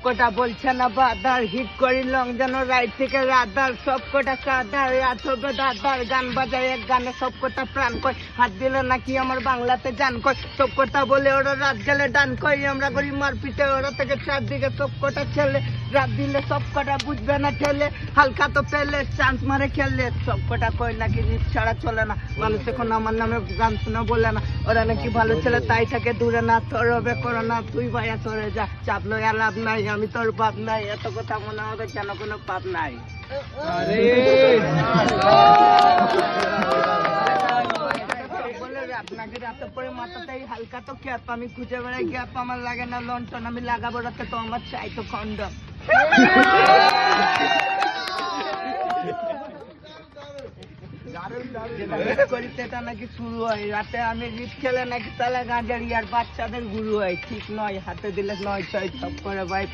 কটা বলছে না বাদার হিট করি লং যেন রাইট থেকে রাদার সব কটা কাদার রাত হবে দাদার গান বাজায় এক গানে সব কটা প্রাণ কয় হাত দিলে নাকি আমার বাংলাতে জান কয় সব কথা বলে ওরা রাত গেলে ডান কয় আমরা করি মারপিটে ওরা থেকে চারদিকে সব কটা ছেলে রাত দিলে সব কটা বুঝবে না ঠেলে হালকা তো পেলে চান্স মারে খেললে সব কটা কয় নাকি রিপ ছাড়া চলে না মানুষ এখন আমার নামে গান শোনা বলে না ওরা নাকি ভালো ছেলে তাই থাকে দূরে না তোর হবে করো না তুই ভাইয়া সরে যা চাপ লইয়া লাভ নাই আমি তোর পাপ নাই এত কথা মনে হবে যেন কোনো পাপ নাই আপনাকে রাতে পরে মাথাটাই হালকা তো ক্যাপ আমি খুঁজে বেড়াই গ্যাপ আমার লাগে না লন্ঠন আমি লাগাবো রাতে তো আমার চাই তো কন্ডম যেটা নাকি শুরু হয় রাতে আমি রিপ খেলে নাকি তাহলে গাঁজারি আর বাচ্চাদের গুরু হয় ঠিক নয় হাতে দিলে 9-6 সব করে ভাই